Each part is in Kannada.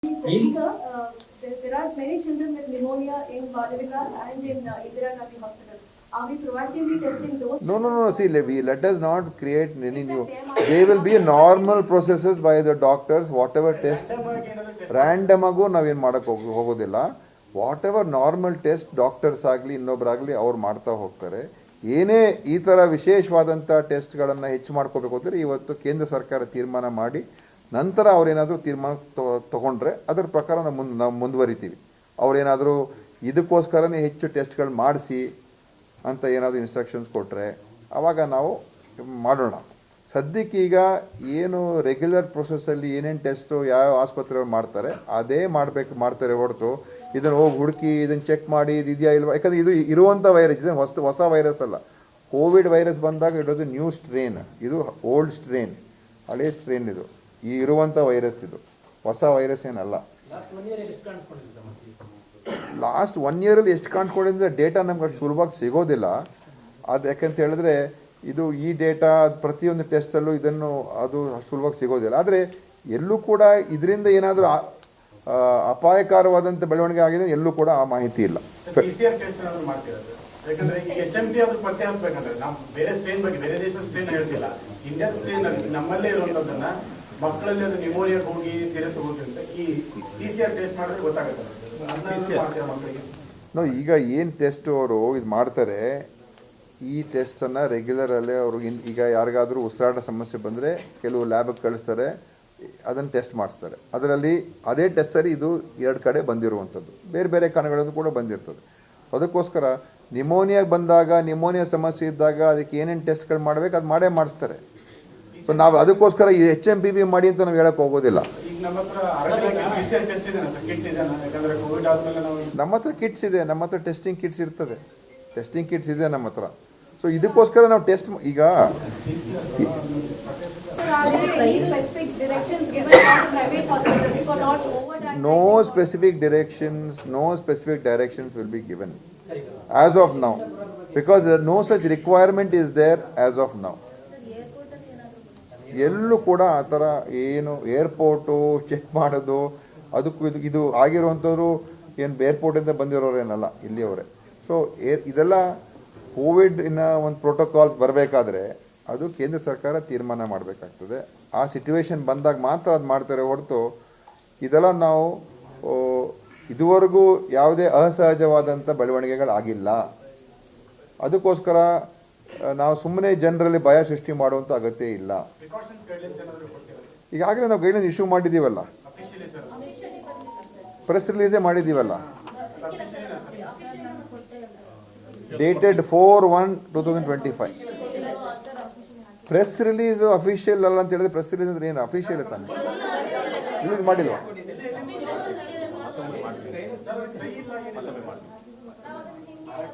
There are many children with pneumonia in Vadavika and in Indira Gandhi Hospital. Are we proactively testing those? No. See, let us not create any new. They will be normal processes by the doctors. Whatever test, random ಆಗು ನಾವೇನು ಮಾಡಕ್ಕೆ ಹೋಗೋದಿಲ್ಲ. ವಾಟೆವರ್ ನಾರ್ಮಲ್ ಟೆಸ್ಟ್ ಡಾಕ್ಟರ್ಸ್ ಆಗಲಿ ಇನ್ನೊಬ್ಬರಾಗಲಿ ಅವ್ರು ಮಾಡ್ತಾ ಹೋಗ್ತಾರೆ. ಏನೇ ಈ ಥರ ವಿಶೇಷವಾದಂಥ ಟೆಸ್ಟ್ಗಳನ್ನು ಹೆಚ್ಚು ಮಾಡ್ಕೋಬೇಕು ಅಂದರೆ ಇವತ್ತು ಕೇಂದ್ರ ಸರ್ಕಾರ ತೀರ್ಮಾನ ಮಾಡಿ ನಂತರ ಅವರೇನಾದರೂ ತೀರ್ಮಾನ ತೊಗೊಂಡ್ರೆ ಅದರ ಪ್ರಕಾರ ನಾವು ಮುಂದುವರಿತೀವಿ. ಅವರೇನಾದರೂ ಇದಕ್ಕೋಸ್ಕರನೇ ಹೆಚ್ಚು ಟೆಸ್ಟ್ಗಳು ಮಾಡಿಸಿ ಅಂತ ಏನಾದರೂ ಇನ್ಸ್ಟ್ರಕ್ಷನ್ಸ್ ಕೊಟ್ಟರೆ ಆವಾಗ ನಾವು ಮಾಡೋಣ. ಸದ್ಯಕ್ಕೀಗ ಏನು ರೆಗ್ಯುಲರ್ ಪ್ರೊಸೆಸ್ಸಲ್ಲಿ ಏನೇನು ಟೆಸ್ಟು ಯಾವ ಆಸ್ಪತ್ರೆಯವ್ರು ಮಾಡ್ತಾರೆ ಅದೇ ಮಾಡ್ತಾರೆ ಹೊರತು ಇದನ್ನು ಹೋಗಿ ಹುಡುಕಿ ಇದನ್ನು ಚೆಕ್ ಮಾಡಿ ಇದು ಇದೆಯಾ ಇಲ್ವಾ. ಯಾಕಂದರೆ ಇದು ಇರುವಂಥ ವೈರಸ್, ಇದನ್ನು ಹೊಸ ವೈರಸ್ ಅಲ್ಲ. ಕೋವಿಡ್ ವೈರಸ್ ಬಂದಾಗ ಇಡೋದು ನ್ಯೂ ಸ್ಟ್ರೇನ್, ಇದು ಓಲ್ಡ್ ಸ್ಟ್ರೇನ್, ಹಳೇ ಸ್ಟ್ರೇನ್. ಇದು ಈ ಇರುವಂಥ ವೈರಸ್, ಇದು ಹೊಸ ವೈರಸ್ ಏನಲ್ಲ. ಲಾಸ್ಟ್ 1 ಇಯರಲ್ಲಿ ಎಷ್ಟು ಕಾಣಿಸ್ಕೊಂಡಿದ್ರೆ ಡೇಟಾ ನಮ್ಗೆ ಅಷ್ಟು ಸುಲಭವಾಗಿ ಸಿಗೋದಿಲ್ಲ. ಅದು ಯಾಕಂತ ಹೇಳಿದ್ರೆ ಇದು ಈ ಡೇಟಾ ಪ್ರತಿಯೊಂದು ಟೆಸ್ಟಲ್ಲೂ ಅದು ಸುಲಭವಾಗಿ ಸಿಗೋದಿಲ್ಲ. ಆದರೆ ಎಲ್ಲೂ ಕೂಡ ಇದರಿಂದ ಏನಾದರೂ ಅಪಾಯಕಾರವಾದಂಥ ಬೆಳವಣಿಗೆ ಆಗಿದೆ ಎಲ್ಲೂ ಕೂಡ ಆ ಮಾಹಿತಿ ಇಲ್ಲ. ಯಾಕಂದ್ರೆ ಈಗ HMP ಅದು ಪತ್ತೆ ಹಾಕ್ಬೇಕಂದ್ರೆ ನಾವು ಬೇರೆ ಸ್ಟ್ರೇನ್ ಬಗ್ಗೆ ಬೇರೆ ದೇಶದ ಸ್ಟ್ರೇನ್ ಹೇಳ್ತಿಲ್ಲ, ಇಂಡಿಯನ್ ಸ್ಟ್ರೇನ್ ನಮ್ಮಲ್ಲೇ ಇರುವಂತದ್ದನ್ನ ಮಕ್ಕಳಲ್ಲಿ ಅದು ನ್ಯೂಮೋನಿಯಾ ಹೋಗಿ ಸೀರಿಯಸ್ ಹೋಗಿ ಅಂತ ಈ PCR ಟೆಸ್ಟ್ ಮಾಡಿದ್ರೆ ಗೊತ್ತಾಗುತ್ತೆ. ಈಗ ಏನು ಟೆಸ್ಟ್ ಅವರು ಇದು ಮಾಡ್ತಾರೆ, ಈ ಟೆಸ್ಟನ್ನು ರೆಗ್ಯುಲರಲ್ಲೇ ಅವರು ಈಗ ಯಾರಿಗಾದರೂ ಉಸಿರಾಟ ಸಮಸ್ಯೆ ಬಂದರೆ ಕೆಲವು ಲ್ಯಾಬಿಗೆ ಕಳಿಸ್ತಾರೆ, ಅದನ್ನು ಟೆಸ್ಟ್ ಮಾಡಿಸ್ತಾರೆ. ಅದರಲ್ಲಿ ಅದೇ ಟೆಸ್ಟಲ್ಲಿ ಇದು 2 ಕಡೆ ಬಂದಿರುವಂಥದ್ದು, ಬೇರೆ ಬೇರೆ ಕಣಗಳನ್ನು ಕೂಡ ಬಂದಿರ್ತದೆ. ಅದಕ್ಕೋಸ್ಕರ ನ್ಯೂಮೋನಿಯಾಗೆ ಬಂದಾಗ, ನ್ಯೂಮೋನಿಯಾ ಸಮಸ್ಯೆ ಇದ್ದಾಗ ಅದಕ್ಕೆ ಏನೇನು ಟೆಸ್ಟ್ಗಳು ಮಾಡಬೇಕು ಅದು ಮಾಡಿಸ್ತಾರೆ. ಸೊ ನಾವು ಅದಕ್ಕೋಸ್ಕರ ಈ HMPV ಮಾಡಿ ಅಂತ ನಾವು ಹೇಳಕ್ಕೆ ಹೋಗೋದಿಲ್ಲ. ನಮ್ಮ ಹತ್ರ ಕಿಟ್ಸ್ ಇದೆ, ನಮ್ಮ ಹತ್ರ ಟೆಸ್ಟಿಂಗ್ ಕಿಟ್ಸ್ ಇರ್ತದೆ, ಟೆಸ್ಟಿಂಗ್ ಕಿಟ್ಸ್ ಇದೆ ನಮ್ಮ ಹತ್ರ. ಸೊ ಇದಕ್ಕೋಸ್ಕರ ನಾವು ಟೆಸ್ಟ್ ಈಗ no specific directions will be given as of now, because no such requirement is there as of now. ಎಲ್ಲೂ ಕೂಡ ಆ ಥರ ಏನು ಏರ್ಪೋರ್ಟು ಚೆಕ್ ಮಾಡೋದು ಅದಕ್ಕೂ ಇದು ಆಗಿರುವಂಥವ್ರು ಏನು ಏರ್ಪೋರ್ಟಿಂದ ಬಂದಿರೋರೇನಲ್ಲ, ಇಲ್ಲಿಯವರೇ. ಸೊ ಇದೆಲ್ಲ ಕೋವಿಡ್ ಒಂದು ಪ್ರೋಟೋಕಾಲ್ಸ್ ಬರಬೇಕಾದ್ರೆ ಅದು ಕೇಂದ್ರ ಸರ್ಕಾರ ತೀರ್ಮಾನ ಮಾಡಬೇಕಾಗ್ತದೆ. ಆ ಸಿಚುವೇಶನ್ ಬಂದಾಗ ಮಾತ್ರ ಅದು ಮಾಡ್ತಾರೆ ಹೊರತು ಇದೆಲ್ಲ ನಾವು ಇದುವರೆಗೂ ಯಾವುದೇ ಅಸಹಜವಾದಂಥ ಬೆಳವಣಿಗೆಗಳಾಗಿಲ್ಲ. ಅದಕ್ಕೋಸ್ಕರ ನಾವು ಸುಮ್ಮನೆ ಜನರಲ್ಲಿ ಭಯ ಸೃಷ್ಟಿ ಮಾಡುವಂಥ ಅಗತ್ಯ ಇಲ್ಲ. ಈಗಾಗಲೇ ನಾವು ಗೈಡ್ಲೈನ್ಸ್ ಇಶ್ಯೂ ಮಾಡಿದ್ದೀವಲ್ಲ, ಪ್ರೆಸ್ ರಿಲೀಸೇ ಮಾಡಿದ್ದೀವಲ್ಲ, ಡೇಟೆಡ್ 4/1/2025. ಪ್ರೆಸ್ ರಿಲೀಸು ಅಫಿಷಿಯಲ್ ಅಲ್ಲ ಅಂತ ಹೇಳಿದ್ರೆ ಪ್ರೆಸ್ ರಿಲೀಸ್ ಅಂದ್ರೆ ಏನು ಅಫಿಷಿಯಲ್ ತಾನೆ? ರಿಲೀಸ್ ಮಾಡಿಲ್ವಾ?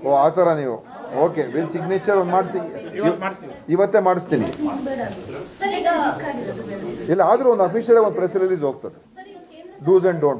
ಓ ಆ ಥರ ನೀವು ಓಕೆ ವಿತ್ ಸಿಗ್ನೇಚರ್ ಒಂದು ಮಾಡಿಸ್ತೀನಿ, ಇವತ್ತೇ ಮಾಡಿಸ್ತೀನಿ. ಇಲ್ಲ ಆದರೂ ಒಂದು ಅಫಿಷಿಯಲ್ ಒಂದು ಪ್ರೆಸ್ ರಿಲೀಸ್ ಹೋಗ್ತದೆ, ಡೂಸ್ ಆ್ಯಂಡ್ ಡೋಂಟ್ಸ್.